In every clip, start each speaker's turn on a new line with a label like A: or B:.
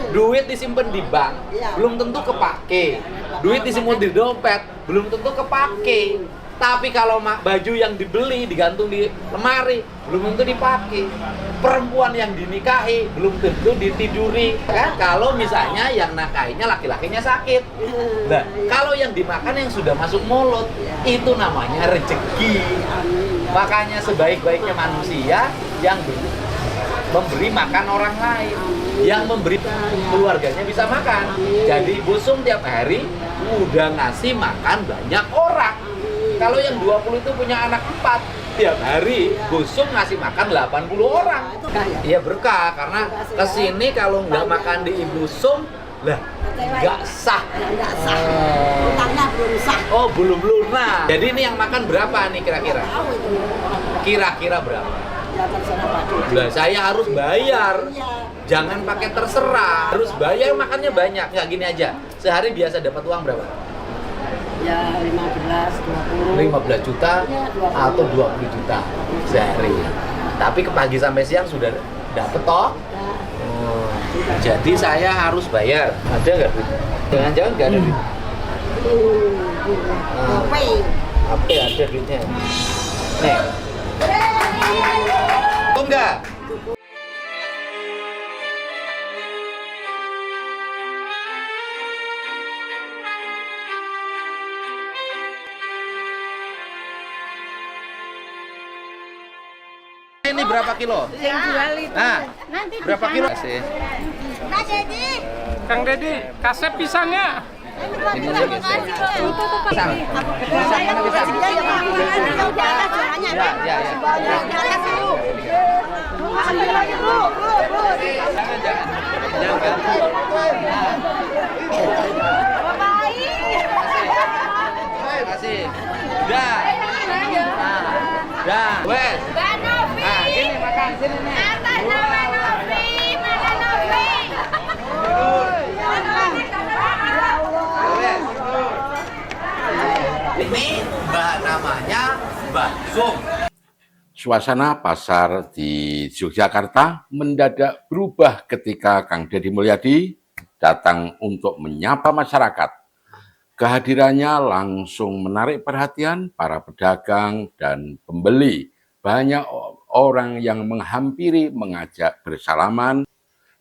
A: Duit disimpan di bank, belum tentu kepake. Duit disimpan di dompet, belum tentu kepake. Tapi kalau baju yang dibeli, digantung di lemari, belum tentu dipakai. Perempuan yang dinikahi, belum tentu ditiduri. Kalau misalnya yang nakahinya laki-lakinya sakit. Nah, kalau yang dimakan yang sudah masuk mulut, itu namanya rezeki. Makanya sebaik-baiknya manusia yang memberi makan orang lain, yang memberi keluarganya bisa makan. Jadi Busung tiap hari udah ngasih makan banyak orang. Kalau yang 20 itu punya anak 4, tiap hari Busung ngasih makan 80 orang. Iya berkah, karena kesini kalau nggak makan di Ibu Sum, lah nggak sah.
B: Utangnya belum sah.
A: Oh, belum lunas. Jadi ini yang makan berapa nih kira-kira? Kira-kira berapa?
B: Ya terserah Pak.
A: Lah saya harus bayar. Jangan pakai terserah. Harus bayar, makannya banyak. Nggak gini aja. Sehari biasa dapat uang berapa?
B: Ya 15, 20.
A: 15 juta atau 20 juta sehari. Tapi ke pagi sampai siang sudah dapat toh? Oh, jadi saya harus bayar. Ada nggak duit? Jangan-jangan nggak ada duit. HP ada duitnya. Nih. Cukup nggak? Ini berapa kilo?
C: Yang jual itu.
A: Nah,
C: Nanti
A: berapa
C: di
A: kilo?
C: sana.
A: Sih.
C: Mas Dedi.
D: Kang Dedi, kasep pisangnya.
A: Ini aja gitu.
C: Itu tuh Pak.
A: Pisang. Pisang mana pisang? Ya, ya, ya.
C: Ambil lagi, Bu.
A: Jangan, jangan. Jangan. Terima kasih. Dah. Dah. Wes. Nah, sini makan, sini nih. Wes. Ini namanya Mbah Sum.
E: Suasana pasar di Yogyakarta mendadak berubah ketika Kang Deddy Mulyadi datang untuk menyapa masyarakat. Kehadirannya langsung menarik perhatian para pedagang dan pembeli. Banyak orang yang menghampiri, mengajak bersalaman,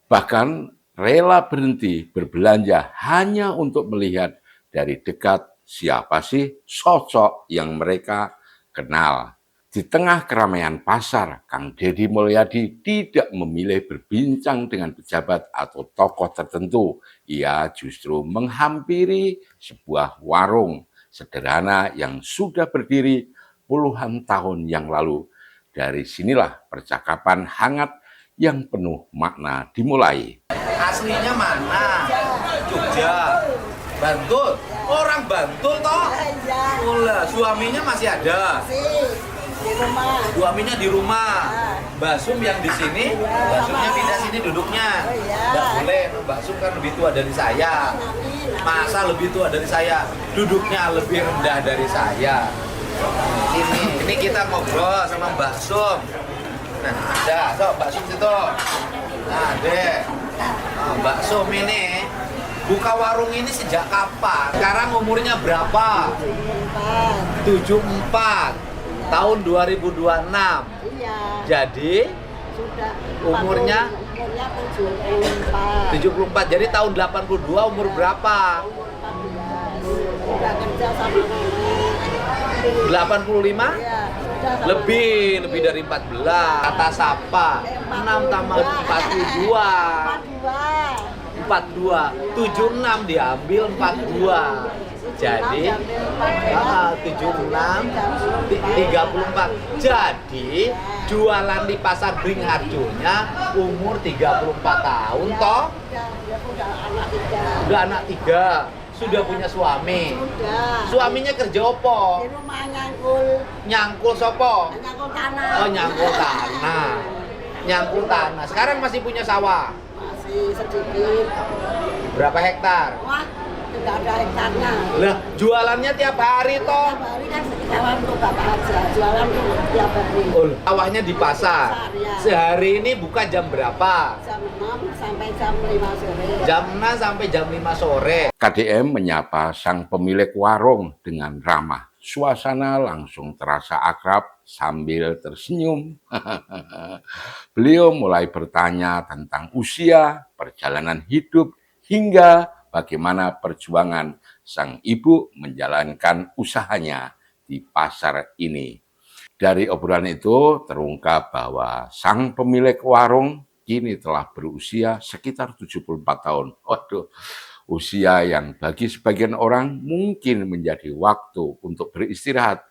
E: bahkan rela berhenti berbelanja hanya untuk melihat dari dekat siapa sih sosok yang mereka kenal. Di tengah keramaian pasar, Kang Deddy Mulyadi tidak memilih berbincang dengan pejabat atau tokoh tertentu. Ia justru menghampiri sebuah warung sederhana yang sudah berdiri puluhan tahun yang lalu. Dari sinilah percakapan hangat yang penuh makna dimulai.
A: Aslinya mana? Jogja. Bantul. Orang Bantul toh? Olah, suaminya masih ada.
B: Di rumah.
A: Suaminya di rumah. Mbak Sum yang di sini, Mbak Sumnya pindah sini duduknya. Nggak boleh, Mbak Sum kan lebih tua dari saya. Masa lebih tua dari saya? Duduknya lebih rendah dari saya. Ini kita ngobrol sama Mbak Sum. Nah, ada, sok Mbak Sum situ. Nah, deh. Nah, Mbak Sum ini buka warung ini sejak kapan? Sekarang umurnya berapa? 74. Tahun 2026.
B: Iya.
A: Jadi
B: Sudah.
A: umurnya
B: 74.
A: 74. Jadi tahun 82 umur berapa?
B: Sudah kerja sama nenek.
A: 85?
B: Iya, sudah sama
A: Lebih dari 14. Kata sapa? 6 tambah 42. 42. 76 diambil 42. Jadi 76 34. Jadi jualan di pasar Bringharjonya umur 34 tahun toh? Udah anak 3. Sudah punya suami.
B: Sudah.
A: Suaminya kerja opo?
B: Di rumah nyangkul.
A: Nyangkul sopo?
B: Nyangkul tanah.
A: Oh, nyangkul tanah. Nyangkul tanah. Sekarang masih punya sawah.
B: Masih sedikit.
A: Berapa hektar?
B: Wah, nggak ada hektarnya.
A: Lah, jualannya tiap hari toh.
B: Tiap hari kan jualan untuk bapak aja, jualan tuh tiap hari.
A: Oh, sawahnya di pasar.
B: Ya.
A: Sehari ini buka jam berapa?
B: Jam 6 sampai jam 5 sore.
A: Jam 6 sampai jam 5 sore.
E: KDM menyapa sang pemilik warung dengan ramah. Suasana langsung terasa akrab sambil tersenyum. Beliau mulai bertanya tentang usia, perjalanan hidup, hingga bagaimana perjuangan sang ibu menjalankan usahanya di pasar ini. Dari obrolan itu terungkap bahwa sang pemilik warung kini telah berusia sekitar 74 tahun. Waduh, usia yang bagi sebagian orang mungkin menjadi waktu untuk beristirahat.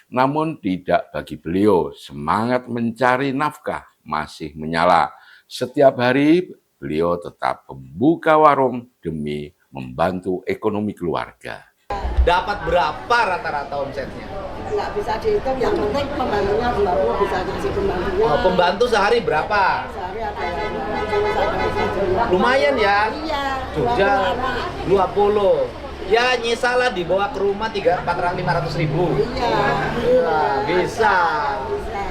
E: Namun tidak bagi beliau, semangat mencari nafkah masih menyala. Setiap hari beliau tetap membuka warung demi membantu ekonomi keluarga.
A: Dapat berapa rata-rata omsetnya?
B: Nggak bisa dihitung, yang penting pembantunya 20 bisa ngasih pembantunya.
A: Oh, pembantu sehari berapa?
B: Sehari ada yang jualan.
A: Lumayan ya.
B: Iya,
A: Jogja
B: 20 anak.
A: 20. Ya nyisalah dibawa ke rumah 500 ribu.
B: Iya.
A: Wah, bisa.
B: Bisa.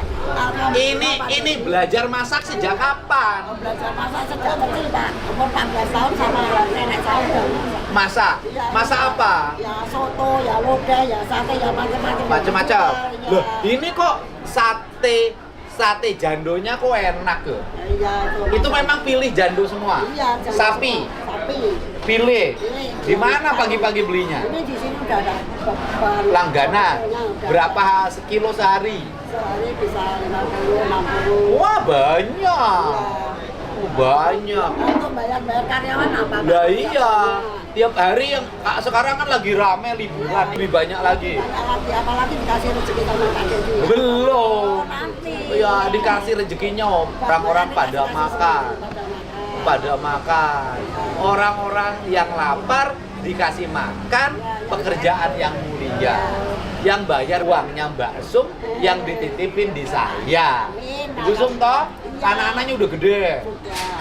A: Ini belajar masak sejak kapan?
B: Belajar masak sejak kecil, Pak. Umur 14 tahun sama nenek saya udah masak.
A: Masak?
B: Iya,
A: Masak apa?
B: Ya soto, ya lodeh, ya sate, ya macam-macam.
A: Macam-macam.
B: Iya.
A: Loh, ini kok sate jandonya kok enak loh.
B: Iya,
A: Itu memang pilih jando semua?
B: Iya, jangan
A: Sapi?
B: semua. Sapi.
A: Pilih?
B: Pilih.
A: Di mana pagi-pagi belinya?
B: Ini di sini udah ada
A: Langganan?
B: udah
A: Berapa sekilo sehari?
B: sehari bisa 50, 60.
A: Wah, banyak. Oh, banyak.
B: Untuk bayar karyawan apa? Pak?
A: Lah iya, tiap hari yang sekarang kan lagi rame liburan, lebih banyak lagi.
B: Banyak lagi, apalagi dikasih rezeki sama Pak Dedi.
A: Belum.
B: Nanti.
A: Ya dikasih rezekinya orang-orang pada makan. Pada makan. Orang-orang yang lapar dikasih makan, pekerjaan yang mulia. Yang bayar uangnya Mbak Sum, yang dititipin di saya. Ibu Sum toh, anak-anaknya udah gede,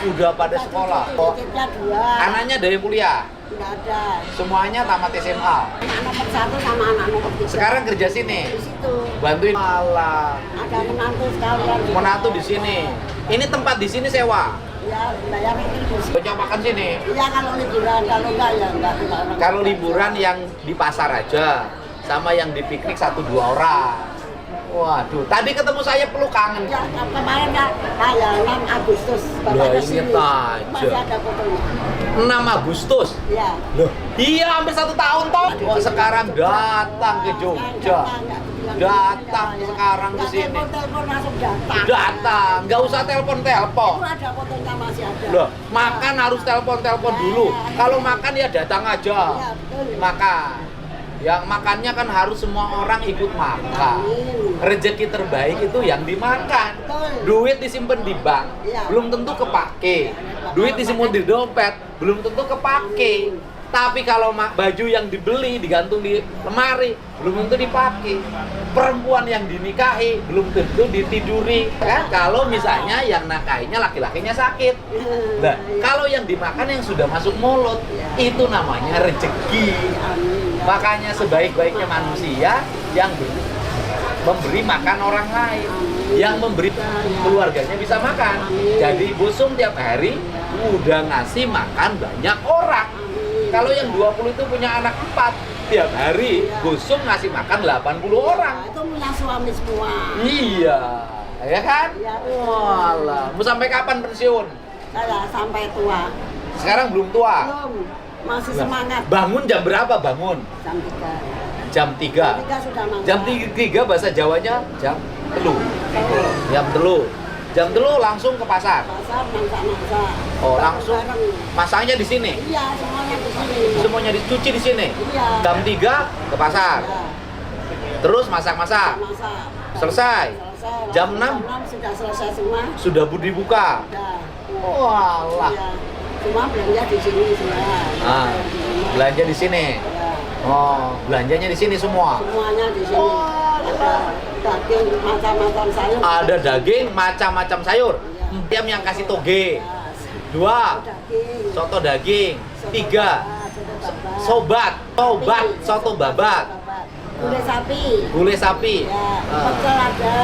A: udah pada sekolah. Oh,
B: Cicitnya 2.
A: anaknya dari kuliah,
B: Nggak ada.
A: semuanya tamat SMA.
B: Anak nomor 1 sama anak nomor 3.
A: Sekarang kerja sini,
B: Di situ.
A: bantuin. Malah,
B: Ada menantu sekalian.
A: menantu di sini. Ini tempat di sini sewa.
B: Ya, bayar itu di sini.
A: Banyak makan sini.
B: Iya kalau liburan, kalau enggak ya enggak.
A: Kalau liburan yang di pasar aja, sama yang di piknik 1-2 orang. Waduh, tadi ketemu saya peluk kangen.
B: Ya, kemarin kan tanggal 6 Agustus
A: Lah,
B: Bapak
A: inget
B: kesini.
A: aja.
B: Masih ada fotonya.
A: 6 Agustus.
B: Iya.
A: Loh, iya hampir 1 tahun toh. Kok sekarang datang ke Jogja? Datang sekarang ke sini.
B: Telepon langsung datang.
A: Datang, nggak usah telepon-telepon.
B: Itu ada fotonya masih ada.
A: Loh, makan harus telepon-telepon dulu. Kalau makan ya datang aja.
B: Iya, betul.
A: Makan. Yang makannya kan harus semua orang ikut makan. Rezeki terbaik itu yang dimakan. Duit disimpan di bank, belum tentu kepake. Duit disimpan di dompet, belum tentu kepake. Tapi kalau baju yang dibeli digantung di lemari, belum tentu dipakai. Perempuan yang dinikahi belum tentu ditiduri. Ya, kalau misalnya yang nakahinya laki-lakinya sakit. Nah, kalau yang dimakan yang sudah masuk mulut, itu namanya rezeki. Makanya sebaik-baiknya manusia yang memberi makan orang lain, yang memberi keluarganya bisa makan. Jadi Bu Sum tiap hari udah ngasih makan banyak orang. Kalau yang 20 itu punya anak 4, tiap hari Bu Sum ngasih makan 80 orang.
B: Itu punya suami semua.
A: Iya, ya kan?
B: Iya.
A: Walah, mau sampai kapan pensiun?
B: Saya sampai tua.
A: Sekarang belum tua.
B: Belum. Masih semangat.
A: Bangun jam berapa bangun?
B: Jam 3.
A: Jam 3.
B: Jam 3 sudah makan.
A: Jam 3 bahasa Jawanya jam telu. Jam telu. Jam telu langsung ke pasar.
B: Pasar masak-masak.
A: Oh, langsung
B: Bareng.
A: masaknya di sini.
B: Iya, semuanya di sini.
A: Semuanya dicuci di sini.
B: Iya.
A: Jam 3 ke pasar.
B: Ya,
A: Terus masak-masak.
B: masak.
A: Selesai.
B: Selesai.
A: Jam 6
B: sudah selesai semua.
A: sudah dibuka.
B: Udah.
A: Walah.
B: Iya. Cuma belanja di sini semua.
A: Ah, belanja di sini.
B: Ya,
A: Oh, belanjanya di sini semua.
B: semuanya di sini. Ada daging macam-macam sayur.
A: Ada daging, macam-macam sayur.
B: Iya.
A: Yang kasih toge.
B: Ya,
A: 2,
B: daging.
A: soto daging. 3, sobat, soto babat,
B: Gulai sapi.
A: gulai sapi.
B: Ya, pecel ada.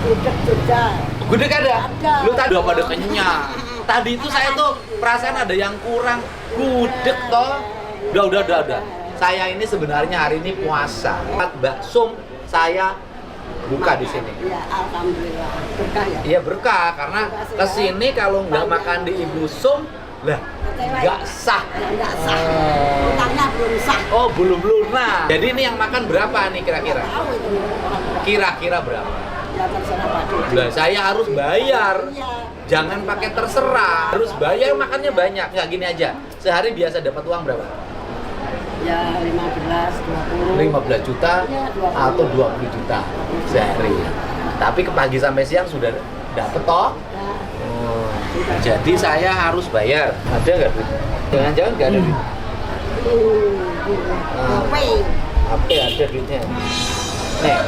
B: Gudeg juga.
A: Gudeg ada?
B: Ada.
A: Lu tadi udah pada kenyang. Tadi itu saya tuh perasaan ada yang kurang. Gudeg toh. Udah. Saya ini sebenarnya hari ini puasa. Bakso saya buka di sini.
B: Ya, alhamdulillah. Berkah ya.
A: Iya berkah karena kesini kalau nggak makan di Ibu Sum lah nggak sah.
B: Enggak sah. Utangnya belum sah.
A: Oh belum lunas. Jadi ini yang makan berapa nih kira-kira?
B: Tahu itu orang berapa.
A: Kira-kira berapa?
B: Ya terserah Pak Dodi.
A: Lah saya harus bayar.
B: Iya.
A: Jangan pakai terserah. Harus bayar makannya banyak. Nggak gini aja. Sehari biasa dapat uang berapa?
B: Ya 15, 20.
A: 15 juta
B: Iya, 20.
A: atau 20 juta sehari. Tapi ke pagi sampai siang sudah dapet toh.
B: Ya.
A: Oh, jadi saya harus bayar. Ada nggak duit? Jangan-jangan nggak ada duit.
B: Kopi.
A: Apa ada duitnya? Nih.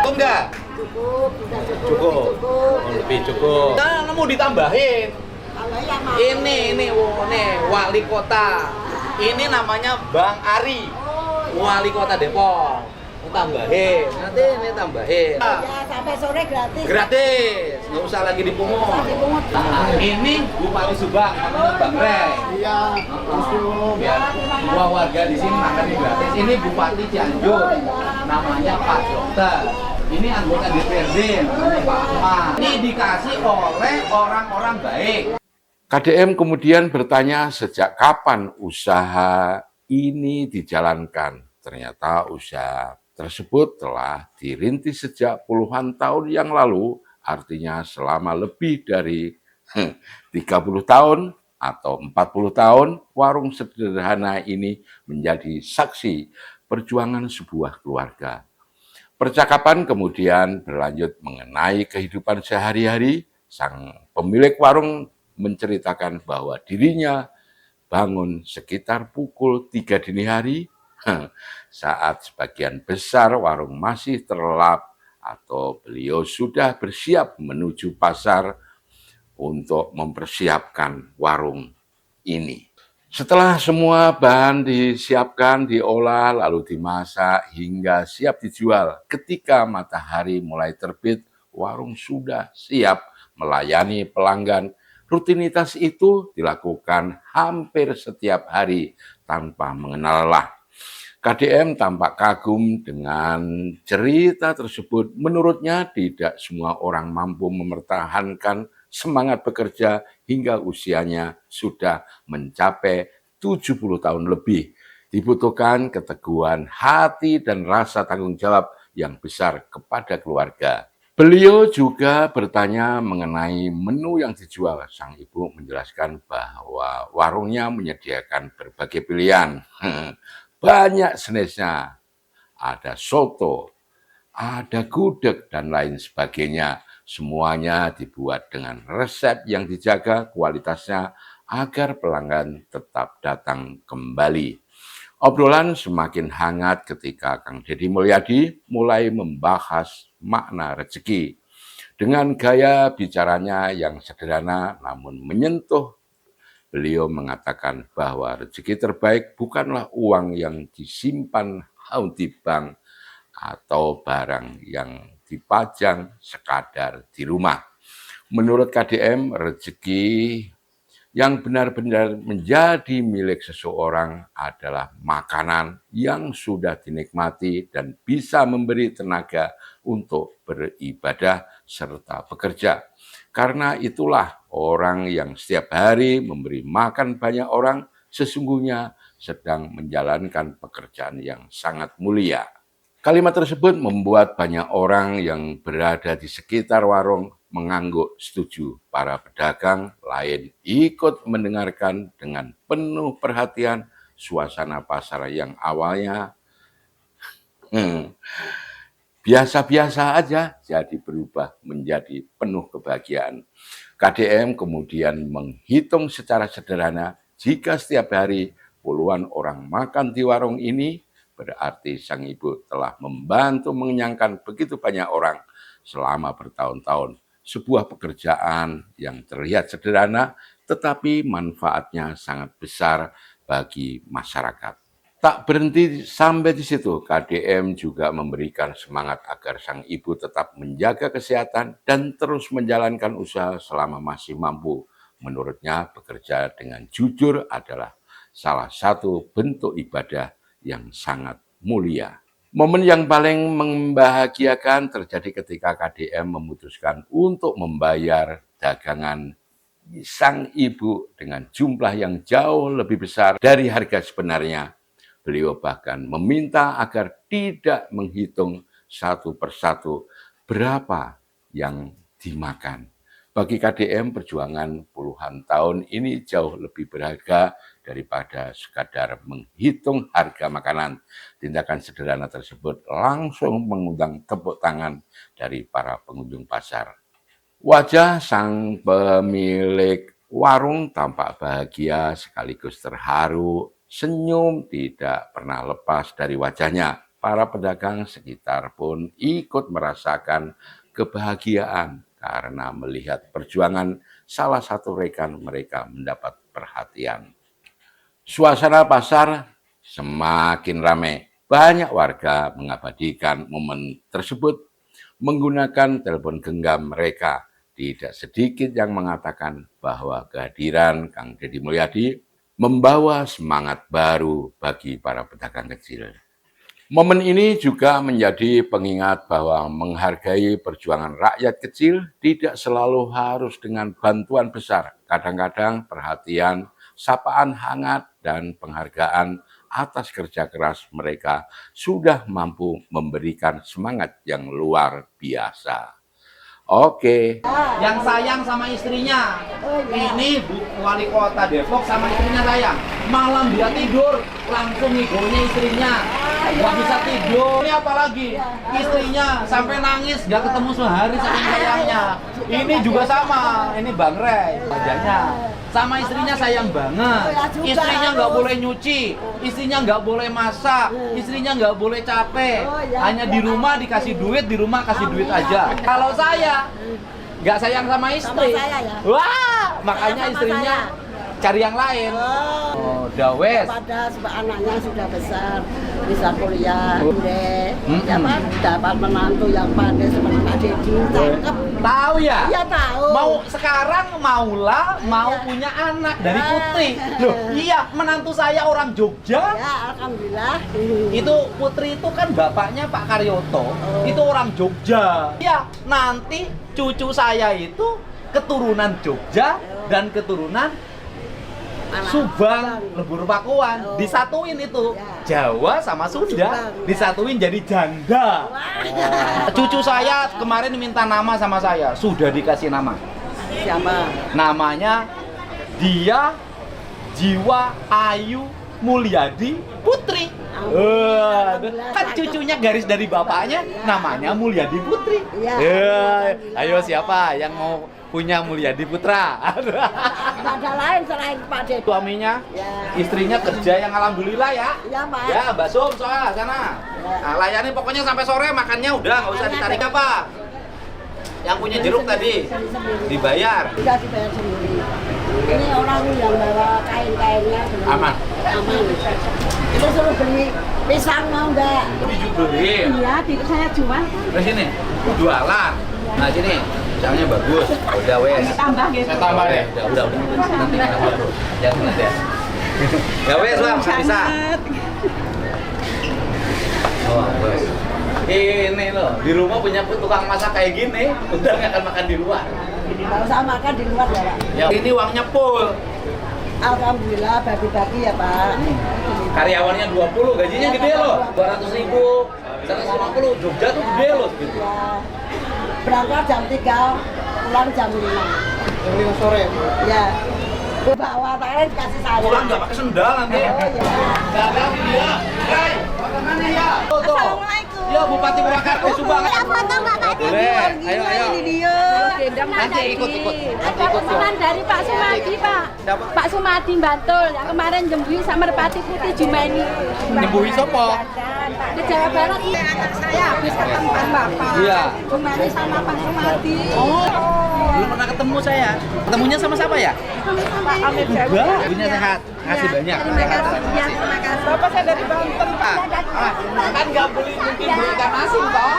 A: Cukup nggak?
B: Cukup, sudah cukup.
A: Cukup.
B: lebih cukup.
A: Oh, lebih cukup. Nah, mau ditambahin.
B: Kalau ya mau.
A: Ini, wali kota. Ini namanya Bang Ari, wali kota Depok. Tambahin, nanti ini tambahin.
B: Ya sampai sore gratis.
A: Gratis, nggak usah lagi dipungut.
B: Usah dipungut.
A: Nah, ini Bupati Subang, namanya Bang Rey.
B: Iya.
A: Biar semua warga di sini makan di gratis. Ini Bupati Cianjur, namanya Pak Dokter. Ini anggota DPRD, namanya Pak Ahmad. Ini dikasih oleh orang-orang baik.
E: KDM kemudian bertanya sejak kapan usaha ini dijalankan. Ternyata usaha tersebut telah dirintis sejak puluhan tahun yang lalu, artinya selama lebih dari 30 tahun atau 40 tahun, warung sederhana ini menjadi saksi perjuangan sebuah keluarga. Percakapan kemudian berlanjut mengenai kehidupan sehari-hari. Sang pemilik warung menceritakan bahwa dirinya bangun sekitar pukul 3 dini hari saat sebagian besar warung masih terlelap atau beliau sudah bersiap menuju pasar untuk mempersiapkan warung ini. Setelah semua bahan disiapkan, diolah, lalu dimasak hingga siap dijual, ketika matahari mulai terbit, warung sudah siap melayani pelanggan. Rutinitas itu dilakukan hampir setiap hari tanpa mengenal lelah. KDM tampak kagum dengan cerita tersebut. Menurutnya tidak semua orang mampu mempertahankan semangat bekerja hingga usianya sudah mencapai 70 tahun lebih. Dibutuhkan keteguhan hati dan rasa tanggung jawab yang besar kepada keluarga. Beliau juga bertanya mengenai menu yang dijual. Sang ibu menjelaskan bahwa warungnya menyediakan berbagai pilihan. Banyak jenisnya. Ada soto, ada gudeg, dan lain sebagainya. Semuanya dibuat dengan resep yang dijaga kualitasnya agar pelanggan tetap datang kembali. Obrolan semakin hangat ketika Kang Deddy Mulyadi mulai membahas makna rezeki. Dengan gaya bicaranya yang sederhana namun menyentuh, beliau mengatakan bahwa rezeki terbaik bukanlah uang yang disimpan di bank atau barang yang dipajang sekadar di rumah. Menurut KDM, rezeki yang benar-benar menjadi milik seseorang adalah makanan yang sudah dinikmati dan bisa memberi tenaga untuk beribadah serta bekerja. Karena itulah orang yang setiap hari memberi makan banyak orang sesungguhnya sedang menjalankan pekerjaan yang sangat mulia. Kalimat tersebut membuat banyak orang yang berada di sekitar warung mengangguk setuju. Para pedagang lain ikut mendengarkan dengan penuh perhatian suasana pasar yang awalnya biasa-biasa aja jadi berubah menjadi penuh kebahagiaan. KDM kemudian menghitung secara sederhana jika setiap hari puluhan orang makan di warung ini, berarti sang ibu telah membantu mengenyangkan begitu banyak orang selama bertahun-tahun. Sebuah pekerjaan yang terlihat sederhana, tetapi manfaatnya sangat besar bagi masyarakat. Tak berhenti sampai di situ, KDM juga memberikan semangat agar sang ibu tetap menjaga kesehatan dan terus menjalankan usaha selama masih mampu. Menurutnya, bekerja dengan jujur adalah salah satu bentuk ibadah yang sangat mulia. Momen yang paling membahagiakan terjadi ketika KDM memutuskan untuk membayar dagangan sang ibu dengan jumlah yang jauh lebih besar dari harga sebenarnya. Beliau bahkan meminta agar tidak menghitung satu persatu berapa yang dimakan. Bagi KDM, perjuangan puluhan tahun ini jauh lebih berharga daripada sekadar menghitung harga makanan. Tindakan sederhana tersebut langsung mengundang tepuk tangan dari para pengunjung pasar. Wajah sang pemilik warung tampak bahagia sekaligus terharu. Senyum tidak pernah lepas dari wajahnya. Para pedagang sekitar pun ikut merasakan kebahagiaan karena melihat perjuangan salah satu rekan mereka mendapat perhatian. Suasana pasar semakin ramai. Banyak warga mengabadikan momen tersebut menggunakan telepon genggam mereka. Tidak sedikit yang mengatakan bahwa kehadiran Kang Deddy Mulyadi membawa semangat baru bagi para pedagang kecil. Momen ini juga menjadi pengingat bahwa menghargai perjuangan rakyat kecil tidak selalu harus dengan bantuan besar. Kadang-kadang perhatian, sapaan hangat, dan penghargaan atas kerja keras mereka sudah mampu memberikan semangat yang luar biasa. Oke.
A: Yang sayang sama istrinya. Ini wali kota Depok sama istrinya sayang. Malam dia tidur, langsung ngigaunya istrinya. Gak bisa tidur. Ini apalagi istrinya sampai nangis, gak ketemu sehari saking sayangnya. Ini juga sama, ini Bang Rey wajahnya. Sama istrinya sayang banget. Istrinya nggak boleh nyuci, istrinya nggak boleh masak, istrinya nggak boleh capek. Hanya di rumah dikasih duit, di rumah kasih duit aja. Kalau saya nggak sayang sama istri, wah, makanya istrinya cari yang lain. Oh, dawes.
B: Pada anaknya sudah besar, bisa kuliah, dapat menantu yang pandai seperti Pak Deddy, cakep.
A: Tahu ya?
B: Iya tahu.
A: Mau sekarang maulah mau punya anak dari Putri. Loh, iya, menantu saya orang Jogja.
B: Ya, alhamdulillah.
A: Itu Putri itu kan bapaknya Pak Karyoto. Itu orang Jogja. Iya, nanti cucu saya itu keturunan Jogja dan keturunan Subang, Lebur Pakuan, disatuin itu Jawa sama Sunda, disatuin jadi janda. Cucu saya kemarin minta nama sama saya, sudah dikasih nama.
B: Siapa?
A: Namanya Dia Jiwa Ayu Mulyadi Putri. Kan cucunya garis dari bapaknya, namanya Mulyadi Putri. Ayo siapa yang mau punya Mulyadi Putra?
B: Ada lain selain Pak Deddy.
A: Suaminya, istrinya kerja yang alhamdulillah ya.
B: Iya Pak.
A: Ya, Mbak Sum soal sana. Nah, layani pokoknya sampai sore, makannya udah nggak usah ditarik apa. Yang punya jeruk tadi dibayar.
B: Sudah dibayar sendiri. Ini orang yang bawa kain-kainnya
A: Aman.
B: Aman. Itu suruh beli pisang mau enggak?
A: Beli.
C: Iya, saya jual.
A: Ke sini. Jualan. Nah, sini. Pisangnya bagus. Udah wes.
C: Tambah gitu.
A: Saya tambah deh. Udah. Nanti tambah bro. Jangan ingat ya. Ya wes Bang, bisa. Oh, wes. Ini loh, di rumah punya tukang masak kayak gini, udah nggak akan makan di luar.
B: Kalau saya makan di luar ya Pak.
A: Ya, ini uangnya full.
B: Alhamdulillah bagi-bagi ya Pak.
A: Karyawannya 20, gajinya gede loh. 200.000, 150, Jogja tuh gede loh gitu.
B: Ya. Berangkat jam 3, pulang jam 5.
A: Jam 5 sore.
B: Ya. Bawa tangan kasih saya.
A: Pulang nggak pakai sendal nanti.
B: Oh, ya.
A: Dagang dia. Hai, mana ya? Tuh.
C: Assalamualaikum.
A: Ya Bupati Purwakarta Subang.
C: Ya foto Mbak Tati.
A: Boleh. Ayo.
C: Ini dia.
A: Nanti ikut.
C: Ada pesanan dari Pak Sumadi, Pak.
A: Siapa?
C: Pak Sumadi Bantul yang kemarin jembui sama Merpati Putih Jumaini.
A: Nyembuhi sopo?
C: Di Jawa Barat ini anak saya habis ketemu Bapak.
A: Iya.
C: Jumaini sama Pak Sumadi. Oh.
A: Belum pernah ketemu saya. Ketemunya sama siapa ya?
C: Pak Amir Jawa.
A: Ibunya sehat. Kasih banyak. Sehat. Terima kasih.
C: Bapak saya dari Banten, Pak.
A: Kan nggak beli mungkin beli ikan asin toh?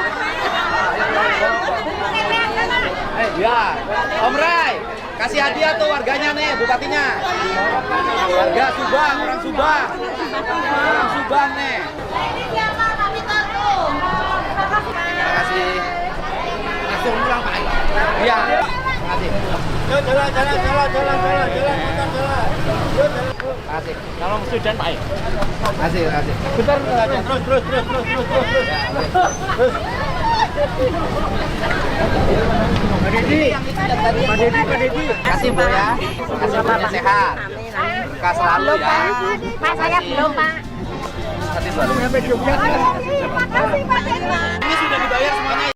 A: Ya, Om Rai, kasih hadiah tuh warganya nih, bupatinya. Warga Subang, orang Subang. Orang Subang nih. Terima kasih. Langsung pulang Pak. Iya. Terima kasih. Jalan. Terima kasih.
D: Kalau Sudan Pak.
A: Terima kasih.
D: Bentar, terus. Pak Dedi.
A: Kasih Bu ya. Kasih Bunya sehat. Suka selalu ya.
C: Pak, saya belum, Pak.
A: Kasih selalu.
C: Makasih, Pak.
A: Ini sudah dibayar semuanya.